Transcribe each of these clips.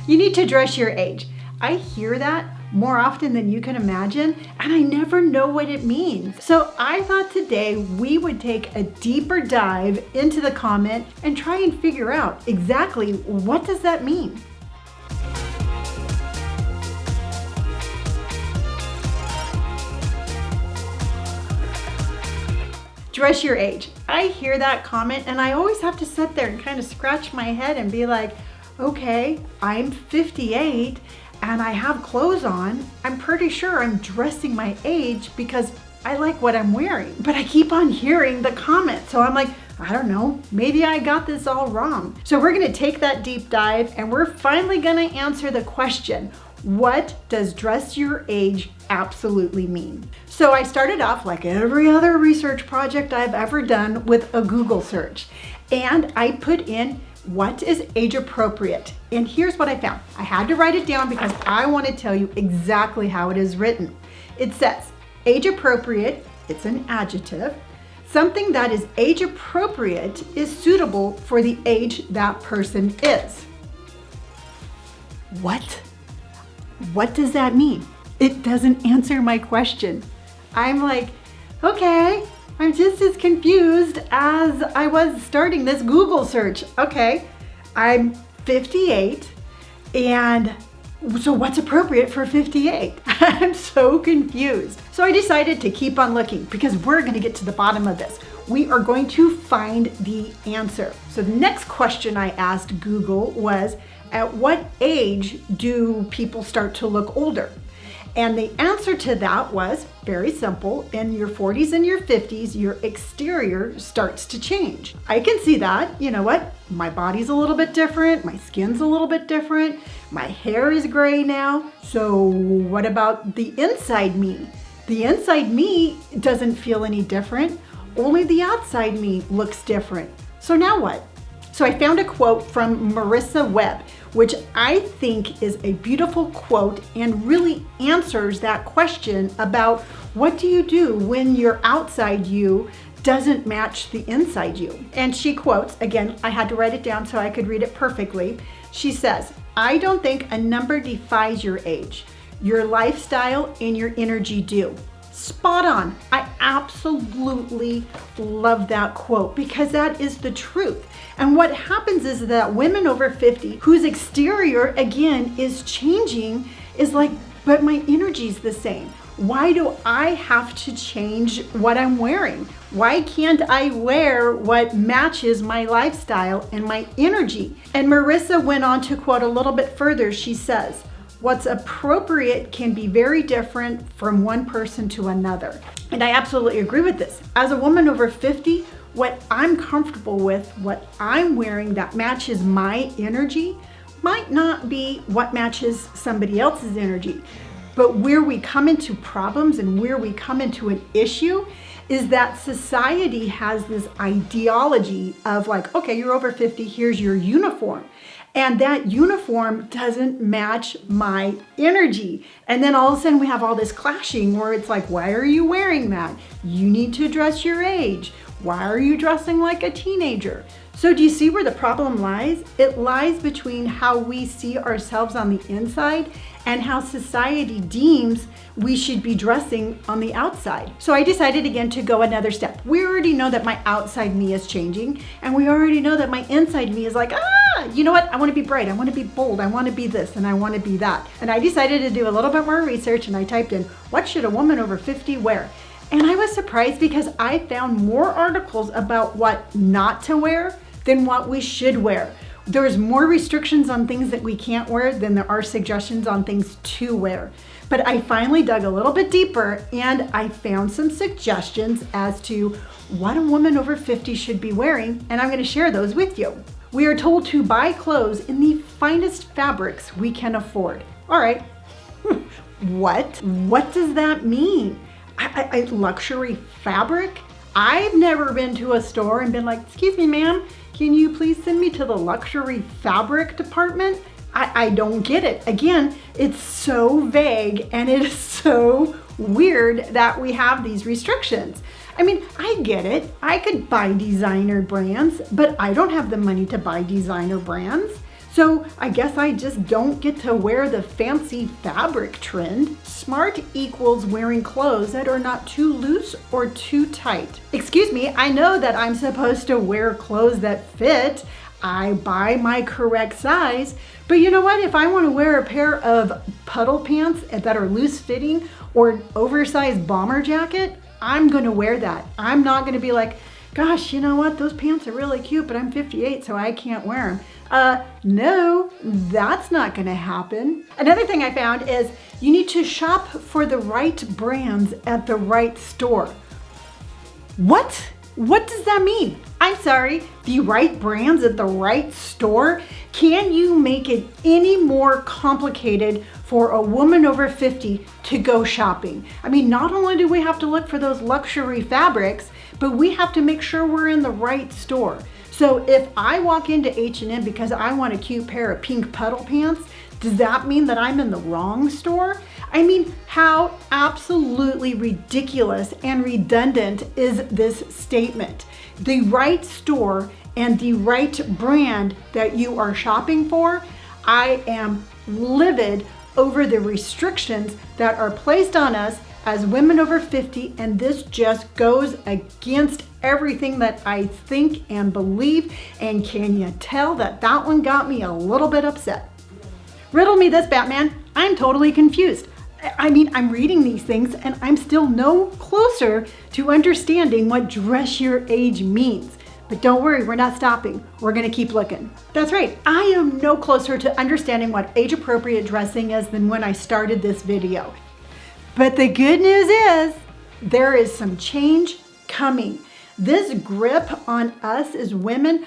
You need to dress your age. I hear that more often than you can imagine, and I never know what it means. So I thought today we would take a deeper dive into the comment and try and figure out exactly what does that mean. Dress your age. I hear that comment and I always have to sit there and kind of scratch my head and be like, okay, I'm 58 and I have clothes on. I'm pretty sure I'm dressing my age because I like what I'm wearing. But I keep on hearing the comment. So I'm like, I don't know, maybe I got this all wrong. So we're gonna take that deep dive and we're finally gonna answer the question, what does dress your age absolutely mean? So I started off like every other research project I've ever done with a Google search. And I put in, what is age appropriate? And here's what I found. I had to write it down because I want to tell you exactly how it is written. It says, age appropriate, it's an adjective. Something that is age appropriate is suitable for the age that person is. What? What does that mean? It doesn't answer my question. I'm like, okay, I'm just as confused as I was starting this Google search. Okay, I'm 58, and so what's appropriate for 58? I'm so confused. So I decided to keep on looking because we're gonna get to the bottom of this. We are going to find the answer. So the next question I asked Google was, at what age do people start to look older? And the answer to that was very simple. In your 40s and your 50s, your exterior starts to change. I can see that. You know what? My body's a little bit different. My skin's a little bit different. My hair is gray now. So what about the inside me? The inside me doesn't feel any different. Only the outside me looks different. So now what? So I found a quote from Marissa Webb, which I think is a beautiful quote and really answers that question about what do you do when your outside you doesn't match the inside you. And she quotes, again, I had to write it down so I could read it perfectly. She says, I don't think a number defies your age. Your lifestyle and your energy do. Spot on. I absolutely love that quote because that is the truth. And what happens is that women over 50 whose exterior again is changing is like, but my energy's the same. Why do I have to change what I'm wearing? Why can't I wear what matches my lifestyle and my energy? And Marissa went on to quote a little bit further. She says, what's appropriate can be very different from one person to another. And I absolutely agree with this. As a woman over 50, what I'm comfortable with, what I'm wearing that matches my energy might not be what matches somebody else's energy. But where we come into problems and where we come into an issue is that society has this ideology of like, okay, you're over 50, here's your uniform. And that uniform doesn't match my energy. And then all of a sudden we have all this clashing where it's like, why are you wearing that? You need to dress your age. Why are you dressing like a teenager? So do you see where the problem lies? It lies between how we see ourselves on the inside and how society deems we should be dressing on the outside. So I decided again to go another step. We already know that my outside me is changing, and we already know that my inside me is like, you know what? I want to be bright, I want to be bold, I want to be this, and I want to be that. And I decided to do a little bit more research, and I typed in, what should a woman over 50 wear? And I was surprised because I found more articles about what not to wear than what we should wear. There's more restrictions on things that we can't wear than there are suggestions on things to wear. But I finally dug a little bit deeper and I found some suggestions as to what a woman over 50 should be wearing, and I'm going to share those with you. We are told to buy clothes in the finest fabrics we can afford. All right, what? What does that mean? Luxury fabric? I've never been to a store and been like, excuse me, ma'am, can you please send me to the luxury fabric department? I don't get it. Again, it's so vague and it is so weird that we have these restrictions. I mean, I get it. I could buy designer brands, but I don't have the money to buy designer brands. So I guess I just don't get to wear the fancy fabric trend. Smart equals wearing clothes that are not too loose or too tight. Excuse me, I know that I'm supposed to wear clothes that fit. I buy my correct size, but you know what? If I want to wear a pair of puddle pants that are loose fitting or an oversized bomber jacket, I'm going to wear that. I'm not going to be like, gosh, you know what? Those pants are really cute, but I'm 58, so I can't wear them. No, that's not going to happen. Another thing I found is you need to shop for the right brands at the right store. What? What does that mean? I'm sorry, the right brands at the right store? Can you make it any more complicated for a woman over 50 to go shopping? I mean, not only do we have to look for those luxury fabrics, but we have to make sure we're in the right store. So if I walk into H&M because I want a cute pair of pink puddle pants, does that mean that I'm in the wrong store? I mean, how absolutely ridiculous and redundant is this statement? The right store and the right brand that you are shopping for, I am livid over the restrictions that are placed on us as women over 50, and this just goes against everything that I think and believe, and can you tell that that one got me a little bit upset? Riddle me this, Batman. I'm totally confused. I mean, I'm reading these things and I'm still no closer to understanding what dress your age means. But don't worry, we're not stopping. We're gonna keep looking. That's right, I am no closer to understanding what age-appropriate dressing is than when I started this video. But the good news is, there is some change coming. This grip on us as women,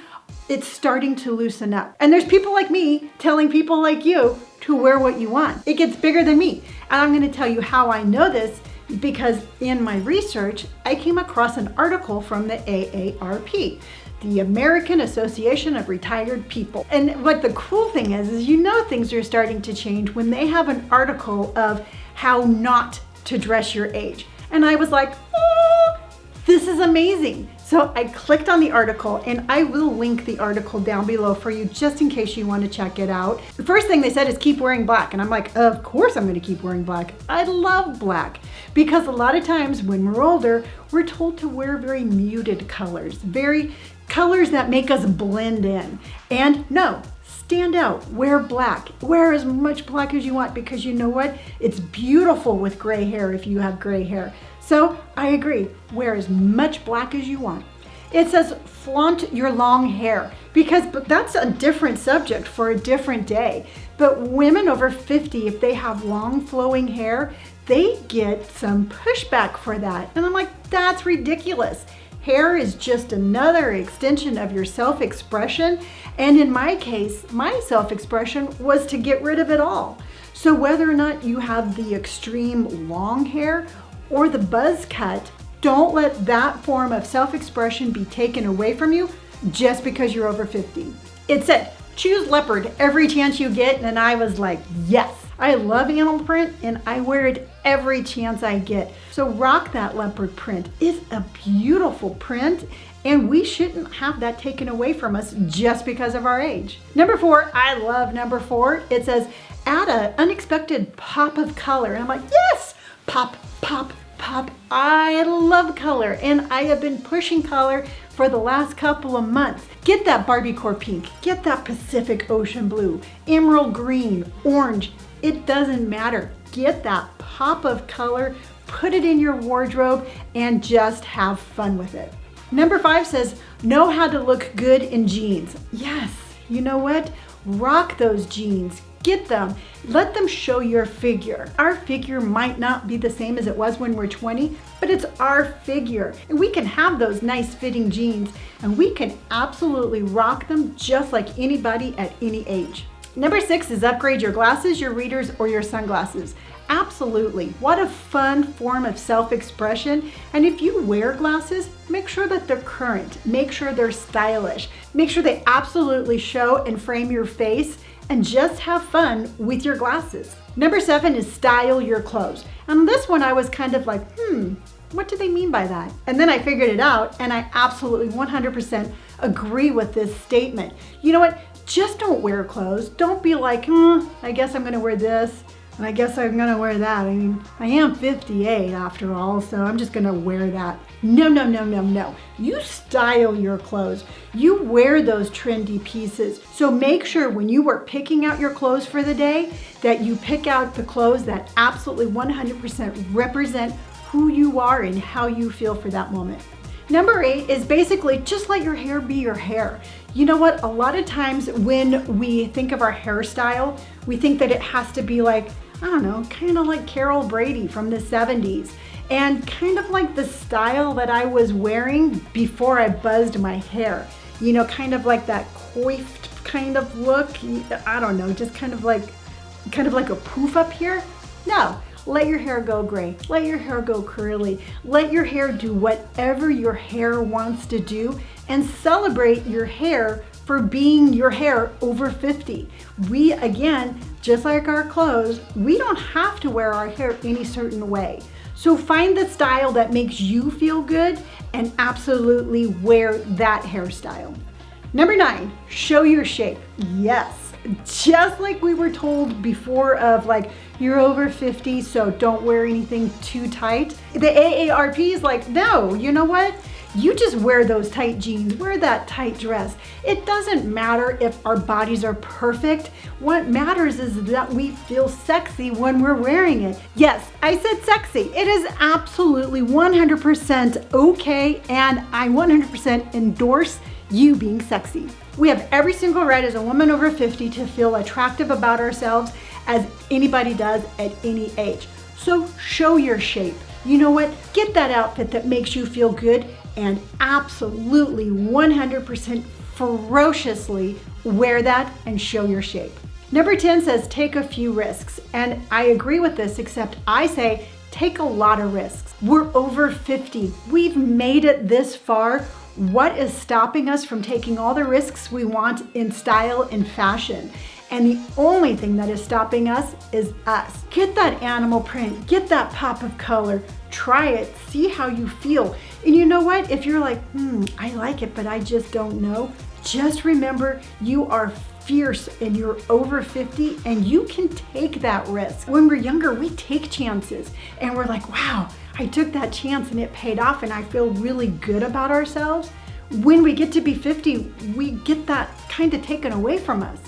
it's starting to loosen up. And there's people like me telling people like you to wear what you want. It gets bigger than me. And I'm gonna tell you how I know this, because in my research, I came across an article from the AARP, the American Association of Retired People. And what the cool thing is you know things are starting to change when they have an article of how not to dress your age. And I was like, oh, this is amazing. So I clicked on the article, and I will link the article down below for you just in case you want to check it out. The first thing they said is keep wearing black. And I'm like, of course I'm going to keep wearing black. I love black because a lot of times when we're older, we're told to wear very muted colors, very colors that make us blend in. And no, stand out, wear black. Wear as much black as you want because you know what? It's beautiful with gray hair if you have gray hair. So I agree, wear as much black as you want. It says flaunt your long hair because that's a different subject for a different day. But women over 50, if they have long flowing hair, they get some pushback for that. And I'm like, that's ridiculous. Hair is just another extension of your self-expression. And in my case, my self-expression was to get rid of it all. So whether or not you have the extreme long hair or the buzz cut, don't let that form of self-expression be taken away from you just because you're over 50. It said, choose leopard every chance you get, and I was like, yes. I love animal print and I wear it every chance I get. So rock that leopard print. It's a beautiful print and we shouldn't have that taken away from us just because of our age. Number 4, I love number 4. It says, add an unexpected pop of color. And I'm like, yes, pop, pop, pop. I love color and I have been pushing color for the last couple of months. Get that Barbiecore pink, get that Pacific Ocean blue, emerald green, orange. It doesn't matter. Get that pop of color, put it in your wardrobe, and just have fun with it. Number 5 says, know how to look good in jeans. Yes, you know what? Rock those jeans. Get them. Let them show your figure. Our figure might not be the same as it was when we're 20, but it's our figure. And we can have those nice fitting jeans, and we can absolutely rock them just like anybody at any age. Number 6 is upgrade your glasses, your readers, or your sunglasses. Absolutely. What a fun form of self-expression. And if you wear glasses, make sure that they're current. Make sure they're stylish. Make sure they absolutely show and frame your face, and just have fun with your glasses. Number 7 is style your clothes. And this one I was kind of like, what do they mean by that? And then I figured it out, and I absolutely 100% agree with this statement. You know what? just don't wear clothes. Don't be like, I guess I'm gonna wear this, and I guess I'm gonna wear that. I mean, I am 58 after all, so I'm just gonna wear that. No, no, no, no, no. You style your clothes. You wear those trendy pieces. So make sure when you are picking out your clothes for the day that you pick out the clothes that absolutely 100% represent who you are and how you feel for that moment. Number 8 is basically just let your hair be your hair. You know what? A lot of times when we think of our hairstyle, we think that it has to be like, I don't know, kind of like Carol Brady from the 70s. And kind of like the style that I was wearing before I buzzed my hair. You know, kind of like that coiffed kind of look. I don't know, just kind of like a poof up here. No. Let your hair go gray, let your hair go curly, let your hair do whatever your hair wants to do, and celebrate your hair for being your hair over 50. We, again, just like our clothes, we don't have to wear our hair any certain way. So find the style that makes you feel good and absolutely wear that hairstyle. Number 9, show your shape. Yes. Just like we were told before of like, you're over 50, so don't wear anything too tight. The AARP is like, no, you know what? You just wear those tight jeans, wear that tight dress. It doesn't matter if our bodies are perfect. What matters is that we feel sexy when we're wearing it. Yes, I said sexy. It is absolutely 100% okay, and I 100% endorse you being sexy. We have every single right as a woman over 50 to feel attractive about ourselves as anybody does at any age. So show your shape. You know what? Get that outfit that makes you feel good and absolutely 100% ferociously wear that and show your shape. Number 10 says take a few risks. And I agree with this, except I say take a lot of risks. We're over 50. We've made it this far. What is stopping us from taking all the risks we want in style and fashion? And the only thing that is stopping us is us. Get that animal print, get that pop of color, try it, see how you feel. And you know what? If you're like, I like it, but I just don't know, just remember you are fierce and you're over 50 and you can take that risk. When we're younger, we take chances and we're like, wow, I took that chance and it paid off and I feel really good about ourselves. When we get to be 50, we get that kind of taken away from us.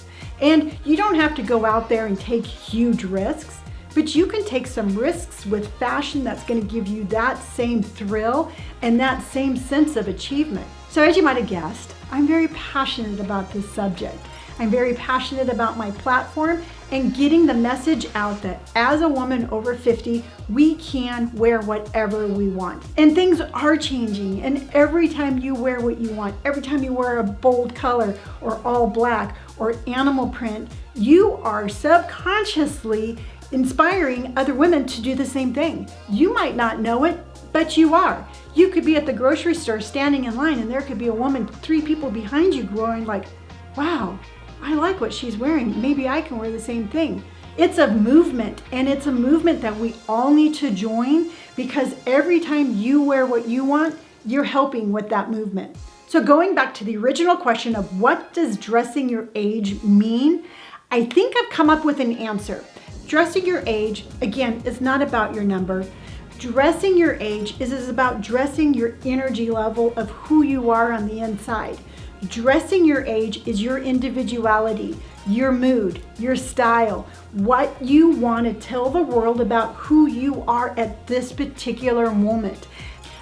And you don't have to go out there and take huge risks, but you can take some risks with fashion that's going to give you that same thrill and that same sense of achievement. So as you might have guessed, I'm very passionate about this subject. I'm very passionate about my platform and getting the message out that as a woman over 50, we can wear whatever we want. And things are changing, and every time you wear what you want, every time you wear a bold color or all black or animal print, you are subconsciously inspiring other women to do the same thing. You might not know it, but you are. You could be at the grocery store standing in line and there could be a woman 3 people behind you going like, wow, I like what she's wearing. Maybe I can wear the same thing. It's a movement, and it's a movement that we all need to join, because every time you wear what you want, you're helping with that movement. So going back to the original question of what does dressing your age mean, I think I've come up with an answer. Dressing your age, again, is not about your number. Dressing your age is about dressing your energy level of who you are on the inside. Dressing your age is your individuality, your mood, your style, what you want to tell the world about who you are at this particular moment.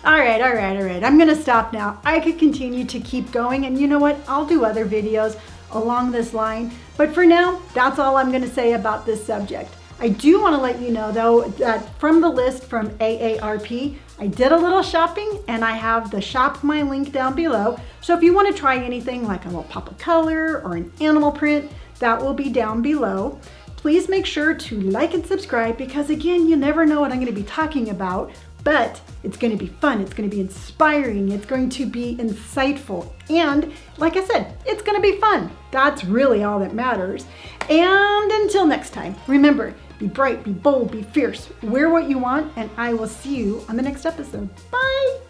All right. I'm going to stop now. I could continue to keep going, and you know what? I'll do other videos along this line. But for now, that's all I'm going to say about this subject. I do want to let you know, though, that from the list from AARP, I did a little shopping and I have the shop my link down below. So if you want to try anything like a little pop of color or an animal print, that will be down below. Please make sure to like and subscribe, because again, you never know what I'm going to be talking about, but it's going to be fun. It's going to be inspiring. It's going to be insightful. And like I said, it's going to be fun. That's really all that matters. And until next time, remember, be bright, be bold, be fierce, wear what you want, and I will see you on the next episode. Bye.